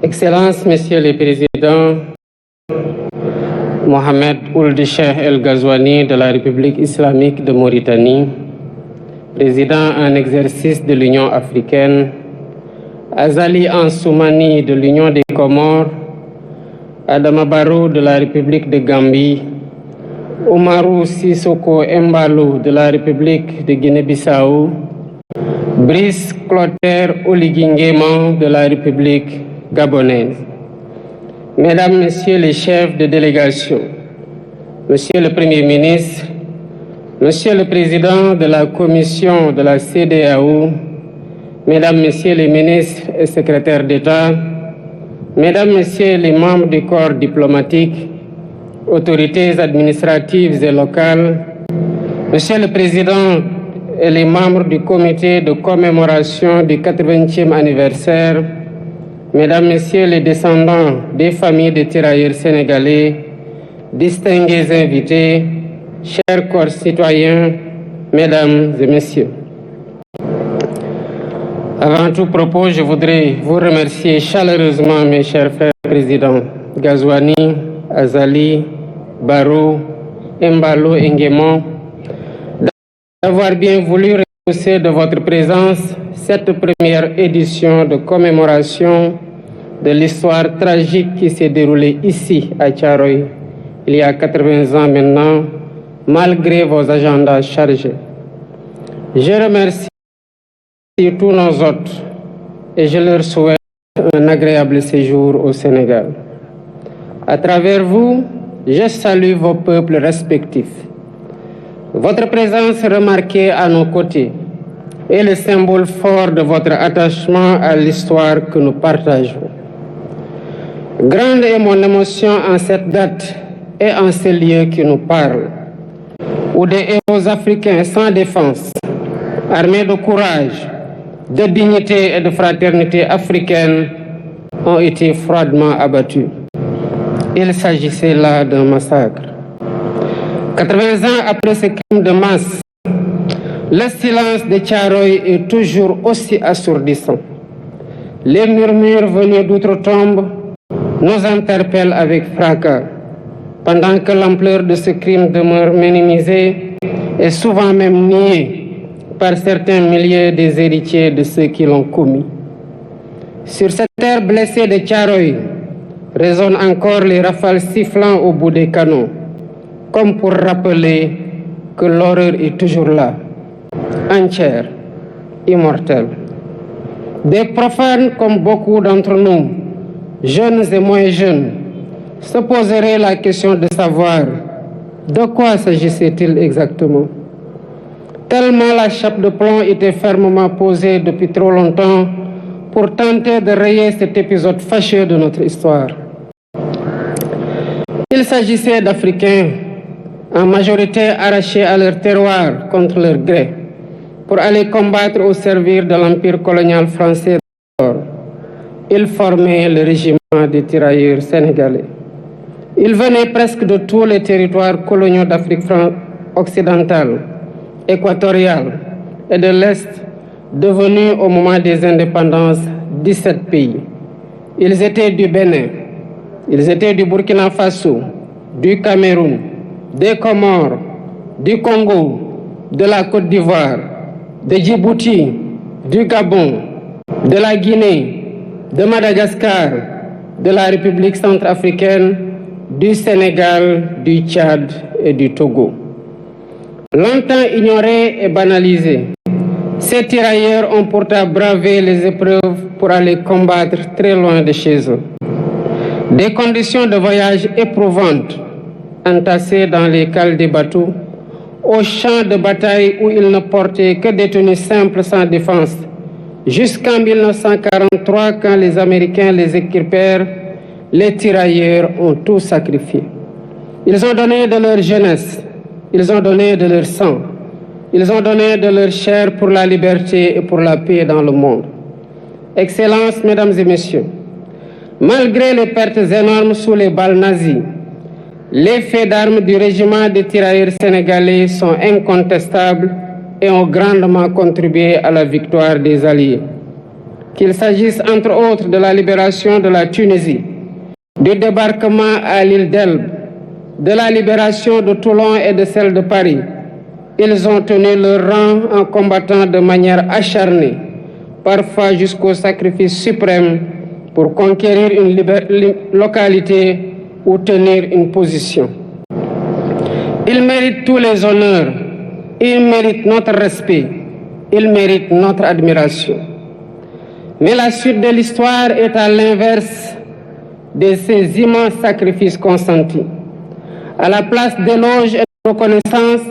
Excellences, Messieurs les Présidents, Mohamed Ould Cheikh El Ghazouani de la République islamique de Mauritanie, président en exercice de l'Union africaine, Azali Ansoumani de l'Union des Comores, Adama Barrow de la République de Gambie, Oumarou Sissoko Embalo de la République de Guinée-Bissau, Brice Clotaire Oligui Nguema de la République gabonaise. Mesdames, Messieurs les chefs de délégation, Monsieur le Premier ministre, Monsieur le Président de la Commission de la CEDEAO, Mesdames, Messieurs les ministres et secrétaires d'État, Mesdames, Messieurs les membres du corps diplomatique, autorités administratives et locales, Monsieur le Président et les membres du comité de commémoration du 80e anniversaire, Mesdames, Messieurs les descendants des familles de tirailleurs sénégalais, distingués invités, chers corps citoyens, Mesdames et Messieurs. Avant tout propos, je voudrais vous remercier chaleureusement, mes chers frères présidents Ghazouani, Azali, Barrow, Embalo et Nguema, d'avoir bien voulu repousser de votre présence cette première édition de commémoration de l'histoire tragique qui s'est déroulée ici à Thiaroye il y a 80 ans maintenant, malgré vos agendas chargés. Je remercie tous nos hôtes et je leur souhaite un agréable séjour au Sénégal. À travers vous, je salue vos peuples respectifs. Votre présence remarquée à nos côtés est le symbole fort de votre attachement à l'histoire que nous partageons. Grande est mon émotion en cette date et en ces lieux qui nous parlent, où des héros africains sans défense, armés de courage, de dignité et de fraternité africaine, ont été froidement abattus. Il s'agissait là d'un massacre. 80 ans après ce crime de masse, le silence de Thiaroye est toujours aussi assourdissant. Les murmures venus d'outre-tombe nous interpellent avec fracas, pendant que l'ampleur de ce crime demeure minimisée et souvent même niée par certains milliers des héritiers de ceux qui l'ont commis. Sur cette terre blessée de Thiaroye résonnent encore les rafales sifflant au bout des canons, comme pour rappeler que l'horreur est toujours là, entière, immortelle. Des profanes comme beaucoup d'entre nous, jeunes et moins jeunes, se poseraient la question de savoir de quoi s'agissait-il exactement. Tellement la chape de plomb était fermement posée depuis trop longtemps pour tenter de rayer cet épisode fâcheux de notre histoire. Il s'agissait d'Africains en majorité arrachés à leur terroir contre leur gré, pour aller combattre au service de l'empire colonial français. Ils formaient le régiment des tirailleurs sénégalais. Ils venaient presque de tous les territoires coloniaux d'Afrique occidentale, équatoriale et de l'Est, devenus au moment des indépendances 17 pays. Ils étaient du Bénin, ils étaient du Burkina Faso, du Cameroun, des Comores, du Congo, de la Côte d'Ivoire, de Djibouti, du Gabon, de la Guinée, de Madagascar, de la République centrafricaine, du Sénégal, du Tchad et du Togo. Longtemps ignorés et banalisés, ces tirailleurs ont pourtant bravé les épreuves pour aller combattre très loin de chez eux. Des conditions de voyage éprouvantes, entassés dans les cales des bateaux, aux champs de bataille où ils ne portaient que des tenues simples sans défense, jusqu'en 1943, quand les Américains les équipèrent, les tirailleurs ont tout sacrifié. Ils ont donné de leur jeunesse, ils ont donné de leur sang, ils ont donné de leur chair pour la liberté et pour la paix dans le monde. Excellences, Mesdames et Messieurs, malgré les pertes énormes sous les balles nazies, Les faits d'armes du régiment des tirailleurs sénégalais sont incontestables et ont grandement contribué à la victoire des Alliés. Qu'il s'agisse entre autres de la libération de la Tunisie, du débarquement à l'île d'Elbe, de la libération de Toulon et de celle de Paris, ils ont tenu leur rang en combattant de manière acharnée, parfois jusqu'au sacrifice suprême, pour conquérir une localité ou tenir une position. Ils méritent tous les honneurs, ils méritent notre respect, ils méritent notre admiration. Mais la suite de l'histoire est à l'inverse de ces immenses sacrifices consentis. À la place d'éloges et de reconnaissance,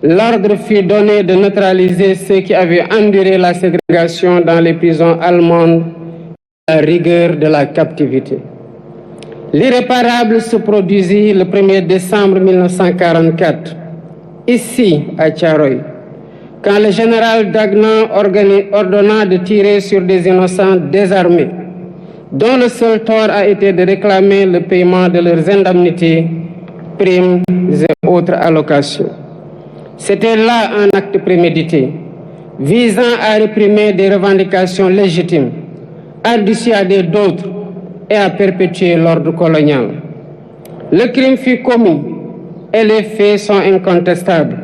l'ordre fut donné de neutraliser ceux qui avaient enduré la ségrégation dans les prisons allemandes et la rigueur de la captivité. L'irréparable se produisit le 1er décembre 1944, ici à Thiaroye, quand le général Dagnan ordonna de tirer sur des innocents désarmés, dont le seul tort a été de réclamer le paiement de leurs indemnités, primes et autres allocations. C'était là un acte prémédité, visant à réprimer des revendications légitimes, à dissuader d'autres et à perpétuer l'ordre colonial. Le crime fut commis et les faits sont incontestables.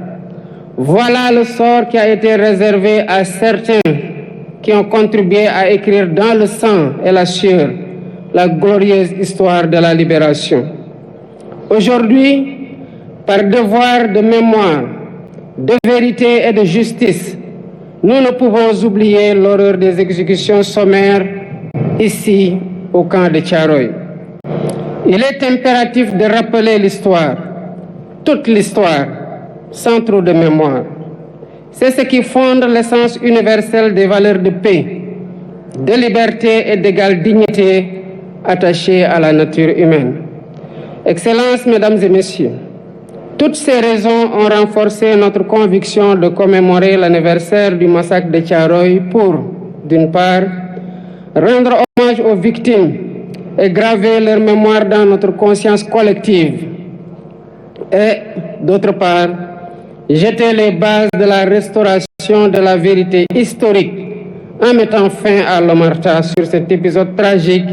Voilà le sort qui a été réservé à certains qui ont contribué à écrire dans le sang et la sueur la glorieuse histoire de la libération. Aujourd'hui, par devoir de mémoire, de vérité et de justice, nous ne pouvons oublier l'horreur des exécutions sommaires ici au camp de Thiaroye. Il est impératif de rappeler l'histoire, toute l'histoire, sans trop de mémoire. C'est ce qui fonde l'essence universelle des valeurs de paix, de liberté et d'égale dignité attachées à la nature humaine. Excellences, Mesdames et Messieurs, toutes ces raisons ont renforcé notre conviction de commémorer l'anniversaire du massacre de Thiaroye pour, d'une part, rendre hommage aux victimes et graver leur mémoire dans notre conscience collective, et, d'autre part, jeter les bases de la restauration de la vérité historique en mettant fin à l'omerta sur cet épisode tragique,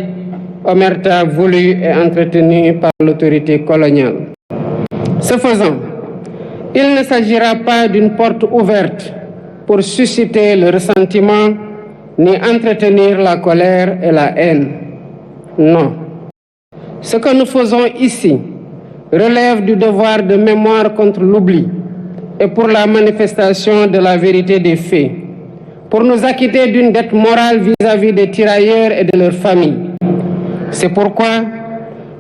omerta voulu et entretenu par l'autorité coloniale. Ce faisant, il ne s'agira pas d'une porte ouverte pour susciter le ressentiment ni entretenir la colère et la haine. Non. Ce que nous faisons ici relève du devoir de mémoire contre l'oubli et pour la manifestation de la vérité des faits, pour nous acquitter d'une dette morale vis-à-vis des tirailleurs et de leurs familles. C'est pourquoi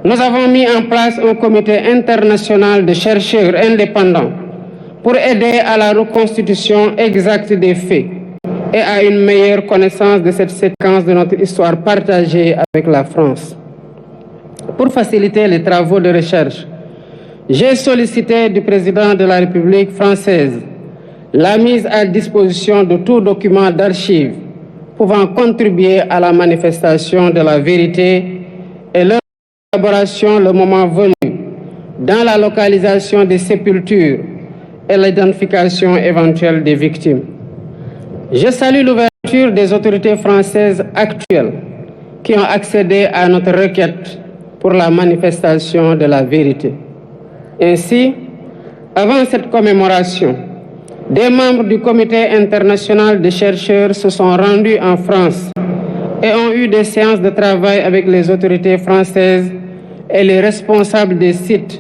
nous avons mis en place un comité international de chercheurs indépendants pour aider à la reconstitution exacte des faits et à une meilleure connaissance de cette séquence de notre histoire partagée avec la France. Pour faciliter les travaux de recherche, j'ai sollicité du président de la République française la mise à disposition de tout document d'archives pouvant contribuer à la manifestation de la vérité et leur collaboration le moment venu dans la localisation des sépultures et l'identification éventuelle des victimes. Je salue l'ouverture des autorités françaises actuelles qui ont accédé à notre requête pour la manifestation de la vérité. Ainsi, avant cette commémoration, des membres du Comité international de chercheurs se sont rendus en France et ont eu des séances de travail avec les autorités françaises et les responsables des sites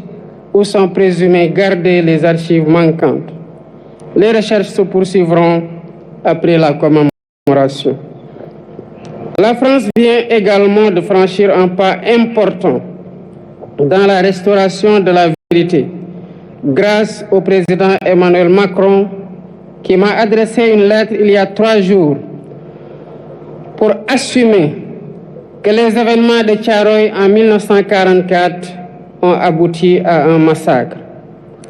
où sont présumées gardées les archives manquantes. Les recherches se poursuivront après la commémoration. La France vient également de franchir un pas important dans la restauration de la vérité, grâce au président Emmanuel Macron, qui m'a adressé une lettre il y a 3 jours pour assumer que les événements de Thiaroye en 1944 ont abouti à un massacre.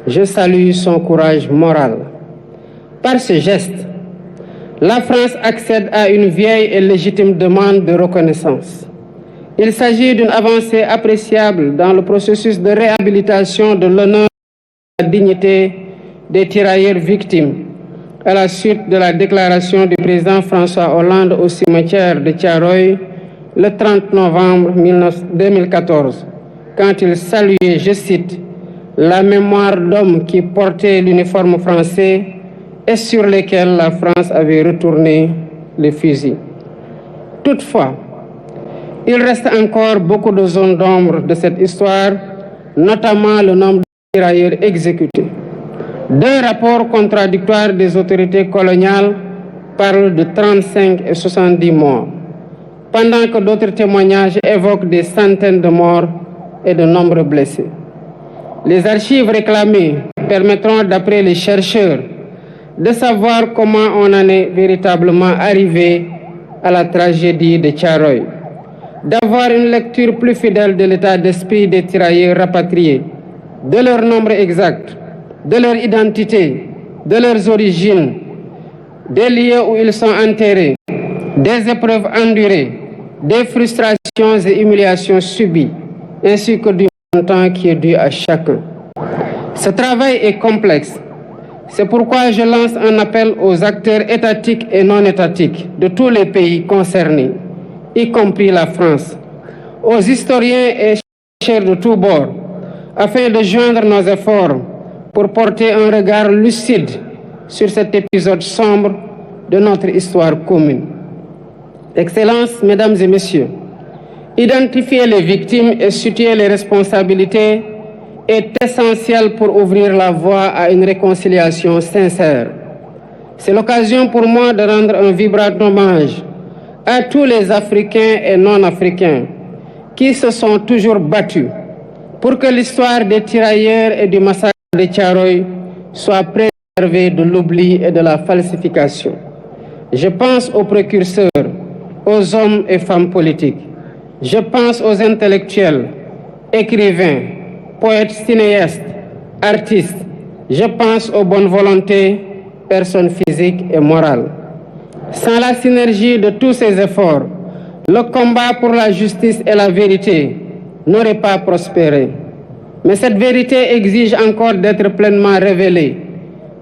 Je salue son courage moral. Par ce geste, la France accède à une vieille et légitime demande de reconnaissance. Il s'agit d'une avancée appréciable dans le processus de réhabilitation de l'honneur et de la dignité des tirailleurs victimes à la suite de la déclaration du président François Hollande au cimetière de Thiaroye le 30 novembre 2014, quand il saluait, je cite, « la mémoire d'hommes qui portaient l'uniforme français et sur lesquels la France avait retourné les fusils ». Toutefois, il reste encore beaucoup de zones d'ombre de cette histoire, notamment le nombre de tirailleurs exécutés. Deux rapports contradictoires des autorités coloniales parlent de 35 et 70 morts, pendant que d'autres témoignages évoquent des centaines de morts et de nombreux blessés. Les archives réclamées permettront, d'après les chercheurs, de savoir comment on en est véritablement arrivé à la tragédie de Thiaroye, d'avoir une lecture plus fidèle de l'état d'esprit des tirailleurs rapatriés, de leur nombre exact, de leur identité, de leurs origines, des lieux où ils sont enterrés, des épreuves endurées, des frustrations et humiliations subies, ainsi que du montant qui est dû à chacun. Ce travail est complexe. C'est pourquoi je lance un appel aux acteurs étatiques et non étatiques de tous les pays concernés, y compris la France, aux historiens et chercheurs de tous bords, afin de joindre nos efforts pour porter un regard lucide sur cet épisode sombre de notre histoire commune. Excellences, Mesdames et Messieurs, identifier les victimes et situer les responsabilités est essentiel pour ouvrir la voie à une réconciliation sincère. C'est l'occasion pour moi de rendre un vibrant hommage à tous les Africains et non-Africains qui se sont toujours battus pour que l'histoire des tirailleurs et du massacre de Thiaroye soit préservée de l'oubli et de la falsification. Je pense aux précurseurs, aux hommes et femmes politiques. Je pense aux intellectuels, écrivains, poètes, cinéastes, artistes. Je pense aux bonnes volontés, personnes physiques et morales. Sans la synergie de tous ces efforts, le combat pour la justice et la vérité n'aurait pas prospéré. Mais cette vérité exige encore d'être pleinement révélée,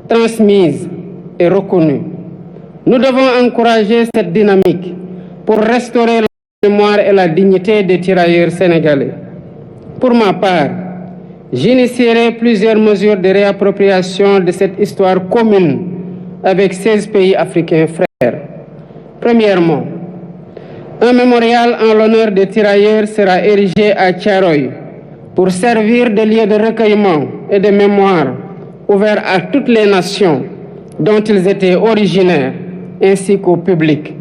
transmise et reconnue. Nous devons encourager cette dynamique pour restaurer la mémoire et la dignité des tirailleurs sénégalais. Pour ma part, j'initierai plusieurs mesures de réappropriation de cette histoire commune avec 16 pays africains frères. Premièrement, un mémorial en l'honneur des tirailleurs sera érigé à Thiaroye pour servir de lieu de recueillement et de mémoire ouvert à toutes les nations dont ils étaient originaires, ainsi qu'au public.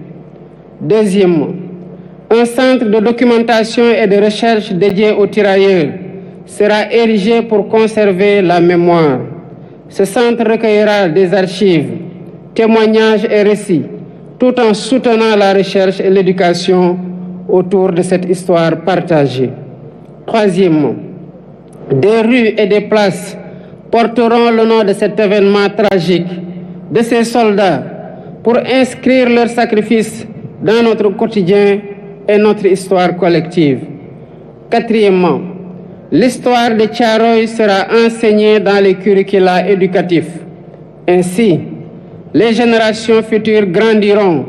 Deuxièmement, un centre de documentation et de recherche dédié aux tirailleurs sera érigé pour conserver la mémoire. Ce centre recueillera des archives, témoignages et récits, tout en soutenant la recherche et l'éducation autour de cette histoire partagée. Troisièmement, des rues et des places porteront le nom de cet événement tragique, de ces soldats, pour inscrire leur sacrifice dans notre quotidien et notre histoire collective. Quatrièmement, l'histoire de Thiaroye sera enseignée dans les curricula éducatifs. Ainsi, les générations futures grandiront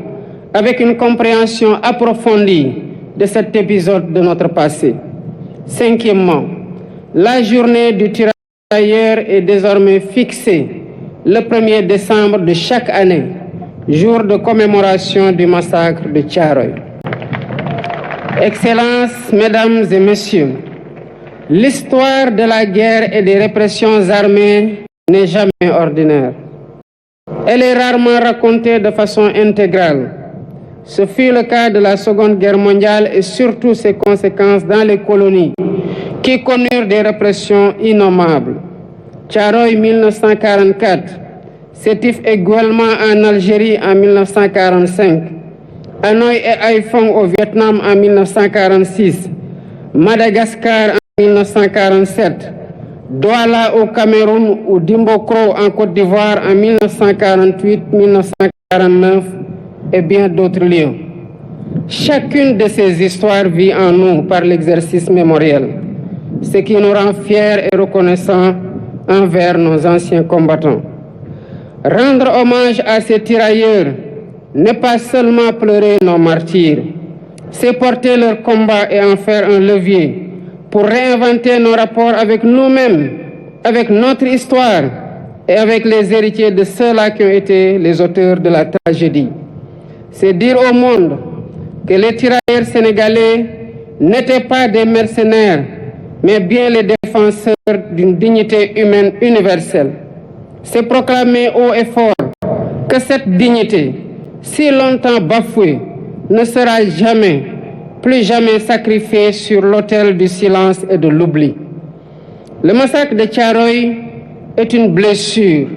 avec une compréhension approfondie de cet épisode de notre passé. Cinquièmement, la journée du tirailleur est désormais fixée le 1er décembre de chaque année, jour de commémoration du massacre de Thiaroye. Excellences, Mesdames et Messieurs, l'histoire de la guerre et des répressions armées n'est jamais ordinaire. Elle est rarement racontée de façon intégrale. Ce fut le cas de la Seconde Guerre mondiale et surtout ses conséquences dans les colonies qui connurent des répressions innommables. Thiaroye 1944, Sétif et Guelma en Algérie en 1945, Hanoï et Haiphong au Vietnam en 1946, Madagascar en 1947, Douala au Cameroun ou Dimbokro en Côte d'Ivoire en 1948, 1949 et bien d'autres lieux. Chacune de ces histoires vit en nous par l'exercice mémoriel, ce qui nous rend fiers et reconnaissants envers nos anciens combattants. Rendre hommage à ces tirailleurs n'est pas seulement pleurer nos martyrs, c'est porter leur combat et en faire un levier pour réinventer nos rapports avec nous-mêmes, avec notre histoire et avec les héritiers de ceux-là qui ont été les auteurs de la tragédie. C'est dire au monde que les tirailleurs sénégalais n'étaient pas des mercenaires, mais bien les défenseurs d'une dignité humaine universelle. C'est proclamer haut et fort que cette dignité, si longtemps bafouée, ne sera jamais, plus jamais sacrifiée sur l'autel du silence et de l'oubli. Le massacre de Thiaroye est une blessure,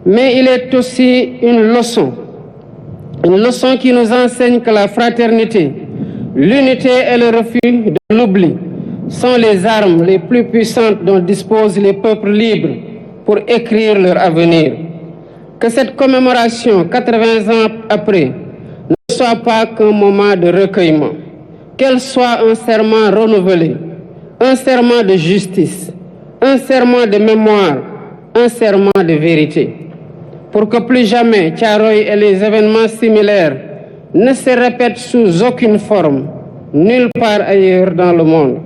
mais il est aussi une leçon qui nous enseigne que la fraternité, l'unité et le refus de l'oubli sont les armes les plus puissantes dont disposent les peuples libres pour écrire leur avenir. Que cette commémoration, 80 ans après, ne soit pas qu'un moment de recueillement, qu'elle soit un serment renouvelé, un serment de justice, un serment de mémoire, un serment de vérité. Pour que plus jamais Thiaroye et les événements similaires ne se répètent sous aucune forme, nulle part ailleurs dans le monde.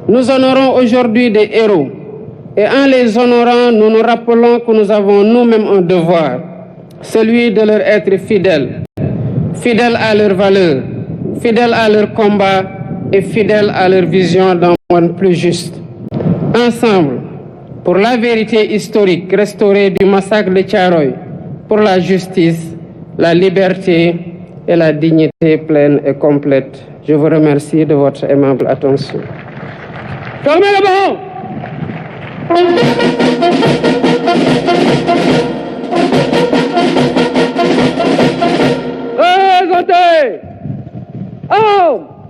Nous honorons aujourd'hui des héros et en les honorant, nous nous rappelons que nous avons nous-mêmes un devoir, celui de leur être fidèles, fidèles à leurs valeurs, fidèles à leur combat et fidèles à leur vision d'un monde plus juste. Ensemble, pour la vérité historique restaurée du massacre de Thiaroye, pour la justice, la liberté et la dignité pleine et complète. Je vous remercie de votre aimable attention. Fermez le banc! Présentez! Armes!